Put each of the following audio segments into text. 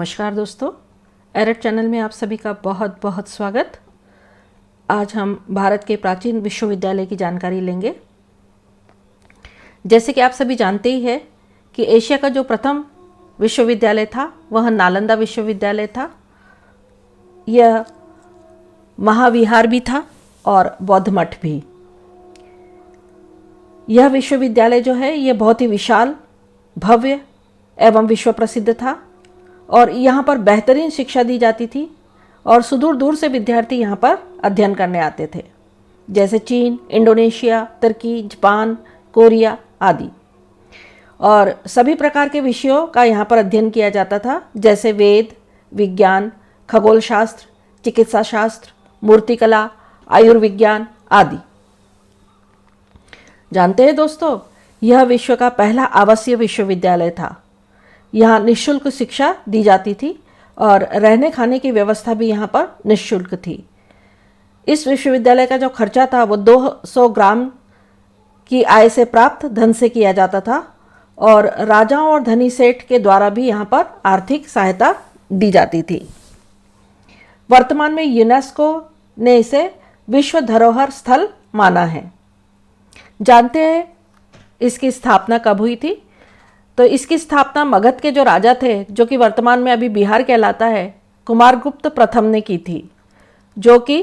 नमस्कार दोस्तों, एरट चैनल में आप सभी का बहुत बहुत स्वागत। आज हम भारत के प्राचीन विश्वविद्यालय की जानकारी लेंगे। जैसे कि आप सभी जानते ही हैं कि एशिया का जो प्रथम विश्वविद्यालय था वह नालंदा विश्वविद्यालय था। यह महाविहार भी था और बौद्ध मठ भी। यह विश्वविद्यालय जो है यह बहुत ही विशाल, भव्य एवं विश्व प्रसिद्ध था और यहाँ पर बेहतरीन शिक्षा दी जाती थी और सुदूर दूर से विद्यार्थी यहाँ पर अध्ययन करने आते थे, जैसे चीन, इंडोनेशिया, तुर्की, जापान, कोरिया आदि। और सभी प्रकार के विषयों का यहाँ पर अध्ययन किया जाता था, जैसे वेद, विज्ञान, खगोल शास्त्र, चिकित्सा शास्त्र, मूर्तिकला, आयुर्विज्ञान आदि। जानते हैं दोस्तों, यह विश्व का पहला आवासीय विश्वविद्यालय था। यहाँ निःशुल्क शिक्षा दी जाती थी और रहने खाने की व्यवस्था भी यहाँ पर निःशुल्क थी। इस विश्वविद्यालय का जो खर्चा था वो 200 ग्राम की आय से प्राप्त धन से किया जाता था और राजाओं और धनी सेठ के द्वारा भी यहाँ पर आर्थिक सहायता दी जाती थी। वर्तमान में यूनेस्को ने इसे विश्व धरोहर स्थल माना है। जानते हैं इसकी स्थापना कब हुई थी? तो इसकी स्थापना मगध के जो राजा थे, जो कि वर्तमान में अभी बिहार कहलाता है, कुमारगुप्त प्रथम ने की थी, जो कि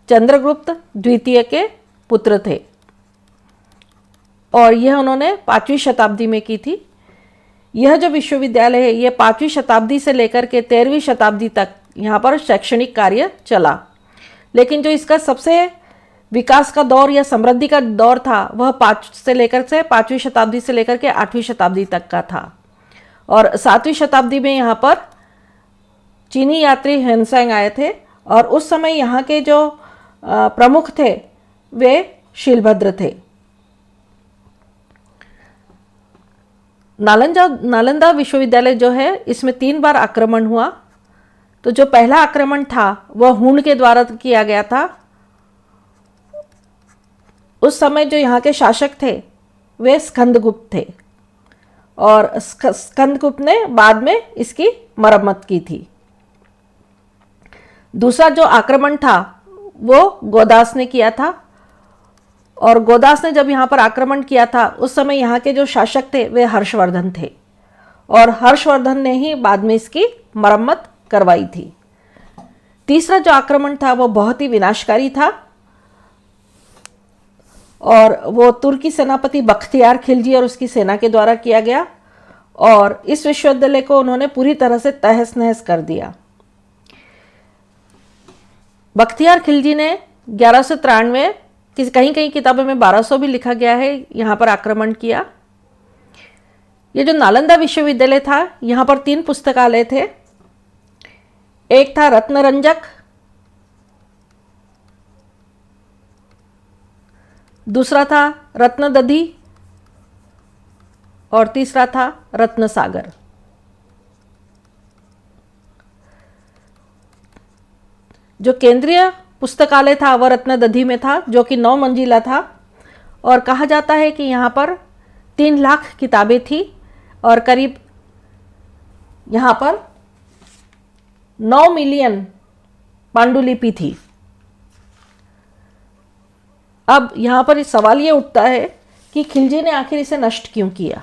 चंद्रगुप्त द्वितीय के पुत्र थे और यह उन्होंने 5वीं शताब्दी में की थी। यह जो विश्वविद्यालय है यह 5वीं शताब्दी से लेकर के 13वीं शताब्दी तक यहाँ पर शैक्षणिक कार्य चला, लेकिन जो इसका सबसे विकास का दौर या समृद्धि का दौर था वह 5वीं शताब्दी से लेकर के 8वीं शताब्दी तक का था। और 7वीं शताब्दी में यहाँ पर चीनी यात्री ह्वेनसांग आए थे और उस समय यहाँ के जो प्रमुख थे वे शीलभद्र थे। नालंदा विश्वविद्यालय जो है इसमें 3 बार आक्रमण हुआ। तो जो पहला आक्रमण था वह हुन के द्वारा किया गया था। उस समय जो यहाँ के शासक थे वे स्कंदगुप्त थे और स्कंदगुप्त ने बाद में इसकी मरम्मत की थी। दूसरा जो आक्रमण था वो गोदास ने किया था और गोदास ने जब यहाँ पर आक्रमण किया था उस समय यहाँ के जो शासक थे वे हर्षवर्धन थे और हर्षवर्धन ने ही बाद में इसकी मरम्मत करवाई थी। तीसरा जो आक्रमण था वो बहुत ही विनाशकारी था और वो तुर्की सेनापति बख्तियार खिलजी और उसकी सेना के द्वारा किया गया और इस विश्वविद्यालय को उन्होंने पूरी तरह से तहस नहस कर दिया। बख्तियार खिलजी ने 1193, कहीं कहीं किताबों में 1200 भी लिखा गया है, यहाँ पर आक्रमण किया। ये जो नालंदा विश्वविद्यालय था यहाँ पर 3 पुस्तकालय थे। एक था रत्नरंजक, दूसरा था रत्नदधि और तीसरा था रत्नसागर। जो केंद्रीय पुस्तकालय था वह रत्नदधि में था, जो कि 9 मंजिला था और कहा जाता है कि यहाँ पर 3 लाख किताबें थी और करीब यहाँ पर 9 मिलियन पांडुलिपि थी। अब यहाँ पर इस सवाल ये उठता है कि खिलजी ने आखिर इसे नष्ट क्यों किया।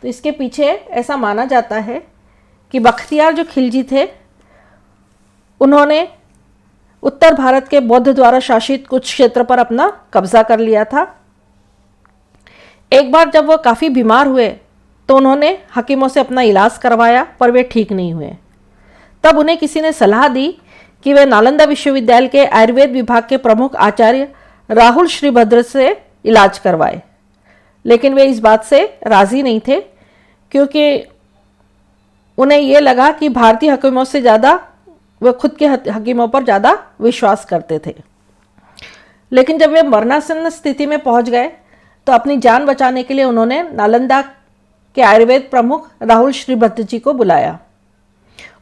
तो इसके पीछे ऐसा माना जाता है कि बख्तियार जो खिलजी थे उन्होंने उत्तर भारत के बौद्ध द्वारा शासित कुछ क्षेत्र पर अपना कब्जा कर लिया था। एक बार जब वो काफ़ी बीमार हुए तो उन्होंने हकीमों से अपना इलाज करवाया पर वे ठीक नहीं हुए। तब उन्हें किसी ने सलाह दी कि वे नालंदा विश्वविद्यालय के आयुर्वेद विभाग के प्रमुख आचार्य राहुल श्रीभद्र से इलाज करवाए, लेकिन वे इस बात से राज़ी नहीं थे क्योंकि उन्हें ये लगा कि भारतीय हकीमों से ज़्यादा वे खुद के हकीमों पर ज़्यादा विश्वास करते थे। लेकिन जब वे मरणासन्न स्थिति में पहुंच गए तो अपनी जान बचाने के लिए उन्होंने नालंदा के आयुर्वेद प्रमुख राहुल श्रीभद्र जी को बुलाया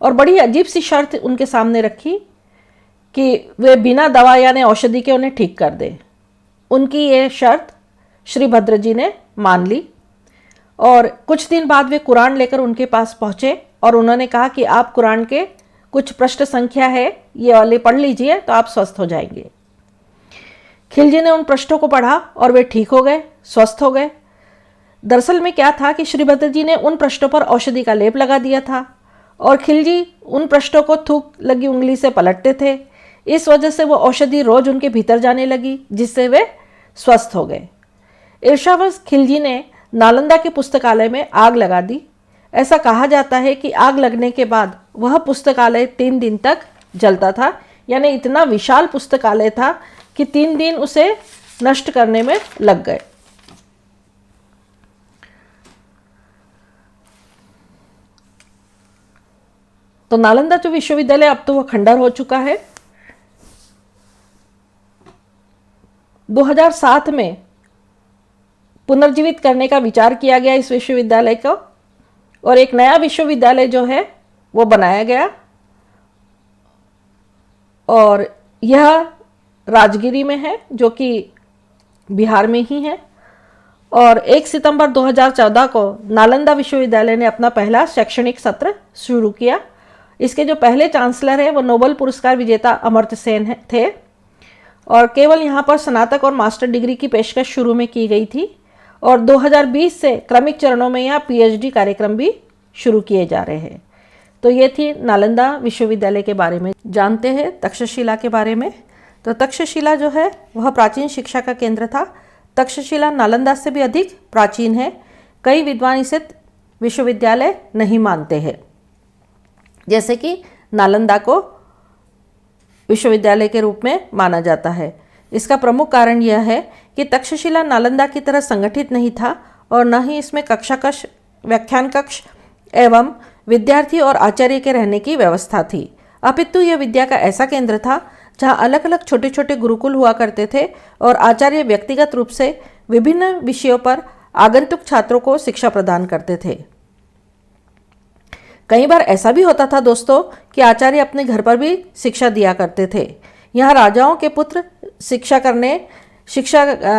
और बड़ी अजीब सी शर्त उनके सामने रखी कि वे बिना दवा यानी औषधि के उन्हें ठीक कर दे। उनकी ये शर्त श्रीभद्र जी ने मान ली और कुछ दिन बाद वे कुरान लेकर उनके पास पहुँचे और उन्होंने कहा कि आप कुरान के कुछ पृष्ठ संख्या है ये वाले पढ़ लीजिए तो आप स्वस्थ हो जाएंगे। खिलजी ने उन पृष्ठों को पढ़ा और वे ठीक हो गए, स्वस्थ हो गए। दरअसल में क्या था कि श्रीभद्र जी ने उन पृष्ठों पर औषधि का लेप लगा दिया था और खिलजी उन पृष्ठों को थूक लगी उंगली से पलटते थे। इस वजह से वो औषधि रोज उनके भीतर जाने लगी, जिससे वे स्वस्थ हो गए। ईर्ष्यावश खिलजी ने नालंदा के पुस्तकालय में आग लगा दी। ऐसा कहा जाता है कि आग लगने के बाद वह पुस्तकालय 3 दिन तक जलता था, यानी इतना विशाल पुस्तकालय था कि 3 दिन उसे नष्ट करने में लग गए। तो नालंदा जो विश्वविद्यालय अब तो वह खंडर हो चुका है। 2007 में पुनर्जीवित करने का विचार किया गया इस विश्वविद्यालय को और एक नया विश्वविद्यालय जो है वो बनाया गया और यह राजगिरी में है, जो कि बिहार में ही है। और 1 सितंबर 2014 को नालंदा विश्वविद्यालय ने अपना पहला शैक्षणिक सत्र शुरू किया। इसके जो पहले चांसलर है वो नोबेल पुरस्कार विजेता अमर्त्य सेन थे और केवल यहाँ पर स्नातक और मास्टर डिग्री की पेशकश शुरू में की गई थी और 2020 से क्रमिक चरणों में यहाँ पीएचडी कार्यक्रम भी शुरू किए जा रहे हैं। तो ये थी नालंदा विश्वविद्यालय के बारे में। जानते हैं तक्षशिला के बारे में। तो तक्षशिला जो है वह प्राचीन शिक्षा का केंद्र था। तक्षशिला नालंदा से भी अधिक प्राचीन है। कई विद्वान इसे विश्वविद्यालय नहीं मानते हैं, जैसे कि नालंदा को विश्वविद्यालय के रूप में माना जाता है। इसका प्रमुख कारण यह है कि तक्षशिला नालंदा की तरह संगठित नहीं था और न ही इसमें कक्षा कक्ष, व्याख्यान कक्ष एवं विद्यार्थी और आचार्य के रहने की व्यवस्था थी, अपितु यह विद्या का ऐसा केंद्र था जहाँ अलग अलग छोटे छोटे गुरुकुल हुआ करते थे और आचार्य व्यक्तिगत रूप से विभिन्न विषयों पर आगंतुक छात्रों को शिक्षा प्रदान करते थे। कई बार ऐसा भी होता था दोस्तों कि आचार्य अपने घर पर भी शिक्षा दिया करते थे। यहाँ राजाओं के पुत्र शिक्षा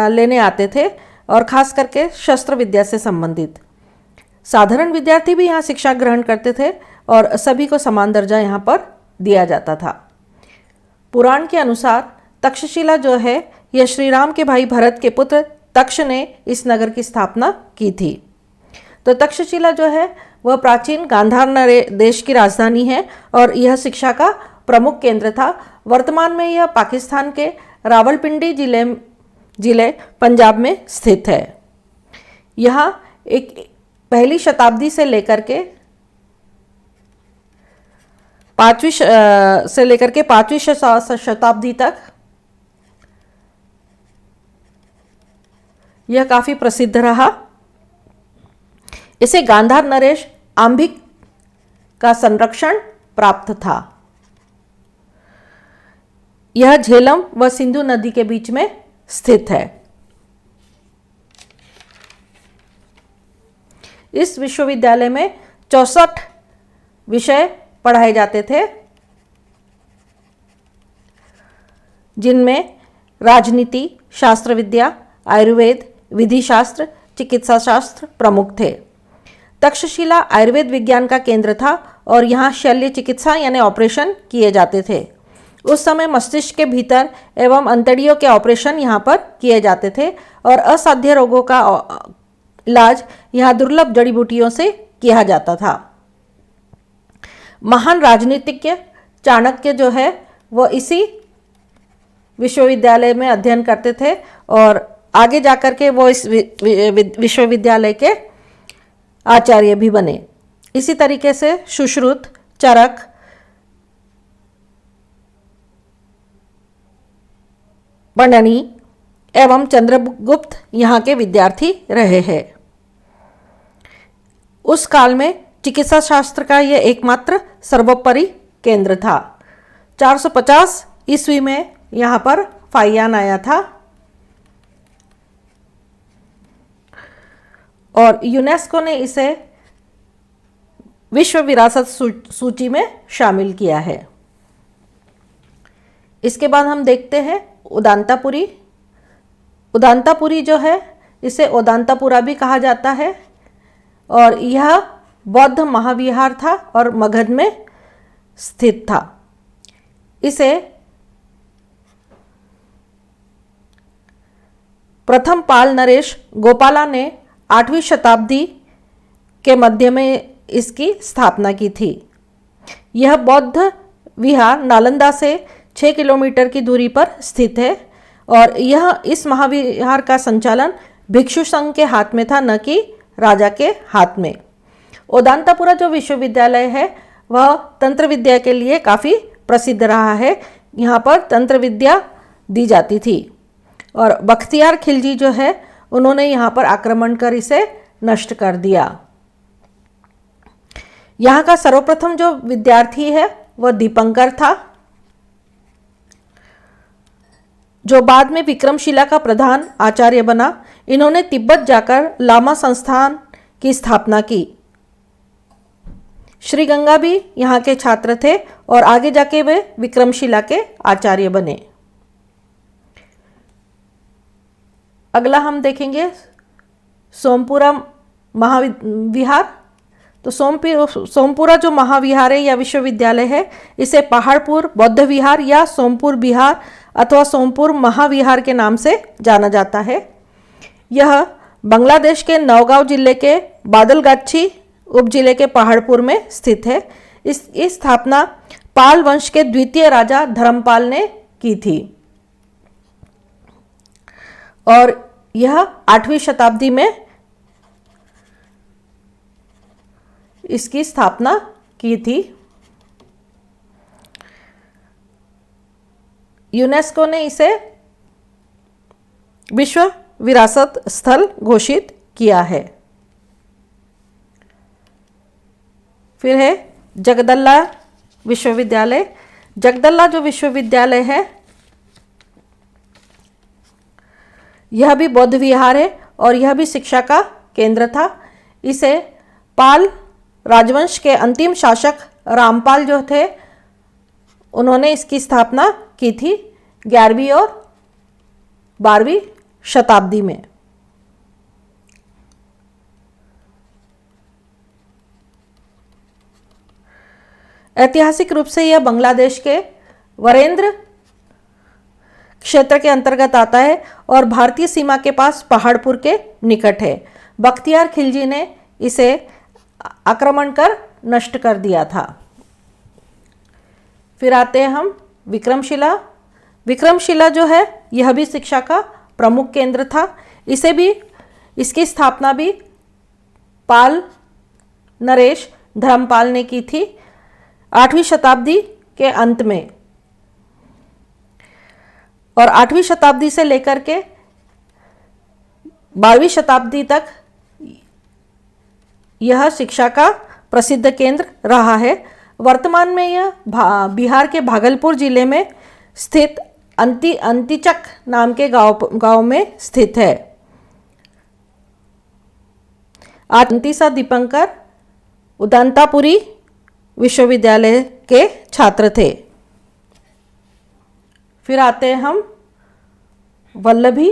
लेने आते थे और खास करके शस्त्र विद्या से संबंधित। साधारण विद्यार्थी भी यहाँ शिक्षा ग्रहण करते थे और सभी को समान दर्जा यहाँ पर दिया जाता था। पुराण के अनुसार तक्षशिला जो है यह श्री राम के भाई भरत के पुत्र तक्ष ने इस नगर की स्थापना की थी। तो तक्षशिला जो है वह प्राचीन गांधार देश की राजधानी है और यह शिक्षा का प्रमुख केंद्र था। वर्तमान में यह पाकिस्तान के रावलपिंडी जिले पंजाब में स्थित है। यहाँ एक पहली शताब्दी से लेकर के 5वीं शताब्दी तक यह काफी प्रसिद्ध रहा। इसे गांधार नरेश आंबिक का संरक्षण प्राप्त था। यह झेलम व सिंधु नदी के बीच में स्थित है। इस विश्वविद्यालय में 64 विषय पढ़ाए जाते थे, जिनमें राजनीति, शास्त्र विद्या, आयुर्वेद, विधि शास्त्र, चिकित्सा शास्त्र प्रमुख थे। तक्षशिला आयुर्वेद विज्ञान का केंद्र था और यहाँ शल्य चिकित्सा यानी ऑपरेशन किए जाते थे। उस समय मस्तिष्क के भीतर एवं अंतड़ियों के ऑपरेशन यहाँ पर किए जाते थे और असाध्य रोगों का इलाज यहाँ दुर्लभ जड़ी बूटियों से किया जाता था। महान राजनीतिज्ञ चाणक्य जो है वह इसी विश्वविद्यालय में अध्ययन करते थे और आगे जाकर के वो इस विश्वविद्यालय के आचार्य भी बने। इसी तरीके से सुश्रुत, चरक, बंडनी एवं चंद्रगुप्त यहाँ के विद्यार्थी रहे हैं। उस काल में चिकित्सा शास्त्र का यह एकमात्र सर्वोपरि केंद्र था। 450 ईस्वी में यहाँ पर फाहियान आया था और यूनेस्को ने इसे विश्व विरासत सूची में शामिल किया है। इसके बाद हम देखते हैं उदांतापुरी। उदांतापुरी जो है इसे उदांतापुरा भी कहा जाता है और यह बौद्ध महाविहार था और मगध में स्थित था। इसे प्रथम पाल नरेश गोपाला ने 8वीं शताब्दी के मध्य में इसकी स्थापना की थी। यह बौद्ध विहार नालंदा से 6 किलोमीटर की दूरी पर स्थित है और इस महाविहार का संचालन भिक्षु संघ के हाथ में था, न कि राजा के हाथ में। ओदांतापुरा जो विश्वविद्यालय है वह तंत्र विद्या के लिए काफ़ी प्रसिद्ध रहा है। यहाँ पर तंत्र विद्या दी जाती थी और बख्तियार खिलजी जो है उन्होंने यहाँ पर आक्रमण कर इसे नष्ट कर दिया। यहाँ का सर्वप्रथम जो विद्यार्थी है वह दीपंकर था, जो बाद में विक्रमशिला का प्रधान आचार्य बना। इन्होंने तिब्बत जाकर लामा संस्थान की स्थापना की। श्री गंगा भी यहाँ के छात्र थे और आगे जाके वे विक्रमशिला के आचार्य बने। अगला हम देखेंगे सोमपुरा महाविहार। तो सोमपुरा जो महाविहार है या विश्वविद्यालय है, इसे पहाड़पुर बौद्ध विहार या सोमपुर विहार अथवा सोमपुर महाविहार के नाम से जाना जाता है। यह बांग्लादेश के नौगांव जिले के बादलगाछी उपजिले के पहाड़पुर में स्थित है। इस स्थापना पाल वंश के द्वितीय राजा धर्मपाल ने की थी और यह 8वीं शताब्दी में इसकी स्थापना की थी। यूनेस्को ने इसे विश्व विरासत स्थल घोषित किया है। फिर है जगदल्ला विश्वविद्यालय। जगदल्ला जो विश्वविद्यालय है यह भी बौद्ध विहार है और यह भी शिक्षा का केंद्र था। इसे पाल राजवंश के अंतिम शासक रामपाल जो थे उन्होंने इसकी स्थापना की थी 11वीं और 12वीं शताब्दी में। ऐतिहासिक रूप से यह बांग्लादेश के वरेंद्र क्षेत्र के अंतर्गत आता है और भारतीय सीमा के पास पहाड़पुर के निकट है। बख्तियार खिलजी ने इसे आक्रमण कर नष्ट कर दिया था। फिर आते हैं हम विक्रमशिला। विक्रमशिला जो है यह भी शिक्षा का प्रमुख केंद्र था। इसकी स्थापना भी पाल नरेश धर्मपाल ने की थी 8वीं शताब्दी के अंत में और 8वीं शताब्दी से लेकर के 12वीं शताब्दी तक यह शिक्षा का प्रसिद्ध केंद्र रहा है। वर्तमान में यह बिहार के भागलपुर जिले में स्थित अंतिचक नाम के गांव में स्थित है। अंतिसा दीपंकर उदांतापुरी विश्वविद्यालय के छात्र थे। फिर आते हैं हम वल्लभी।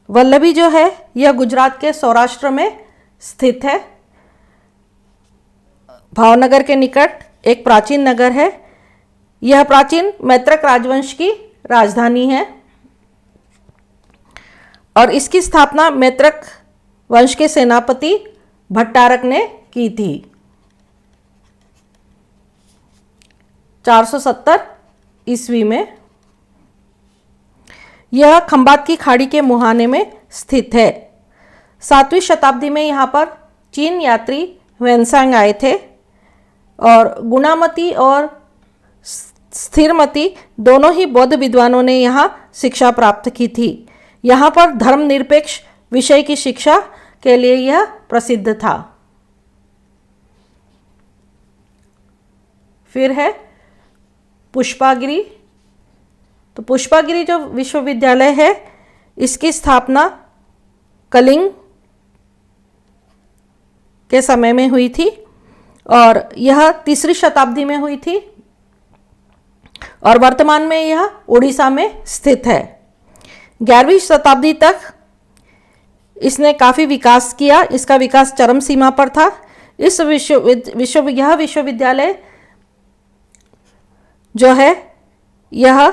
वल्लभी जो है यह गुजरात के सौराष्ट्र में स्थित है। भावनगर के निकट एक प्राचीन नगर है। यह प्राचीन मैत्रक राजवंश की राजधानी है और इसकी स्थापना मैत्रक वंश के सेनापति भट्टारक ने की थी 470 ईस्वी में। यह खंबात की खाड़ी के मुहाने में स्थित है। 7वीं शताब्दी में यहाँ पर चीन यात्री ह्वेनसांग आए थे और गुणामती और स्थिरमती दोनों ही बौद्ध विद्वानों ने यहाँ शिक्षा प्राप्त की थी। यहाँ पर धर्मनिरपेक्ष विषय की शिक्षा के लिए यह प्रसिद्ध था। फिर है पुष्पागिरी। तो पुष्पागिरी जो विश्वविद्यालय है इसकी स्थापना कलिंग के समय में हुई थी और यह 3री शताब्दी में हुई थी और वर्तमान में यह उड़ीसा में स्थित है। 11वीं शताब्दी तक इसने काफ़ी विकास किया, इसका विकास चरम सीमा पर था। इस यह विश्वविद्यालय जो है यह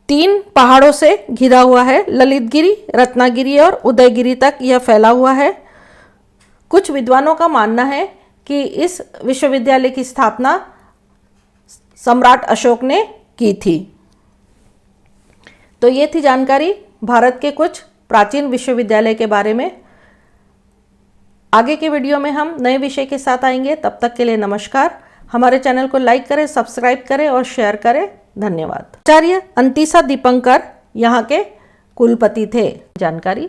3 पहाड़ों से घिरा हुआ है। ललितगिरी, रत्नागिरी और उदयगिरी तक यह फैला हुआ है। कुछ विद्वानों का मानना है कि इस विश्वविद्यालय की स्थापना सम्राट अशोक ने की थी। तो ये थी जानकारी भारत के कुछ प्राचीन विश्वविद्यालय के बारे में। आगे के वीडियो में हम नए विषय के साथ आएंगे। तब तक के लिए नमस्कार। हमारे चैनल को लाइक करें, सब्सक्राइब करें और शेयर करें। धन्यवाद। आचार्य अंतिसा दीपंकर यहाँ के कुलपति थे। जानकारी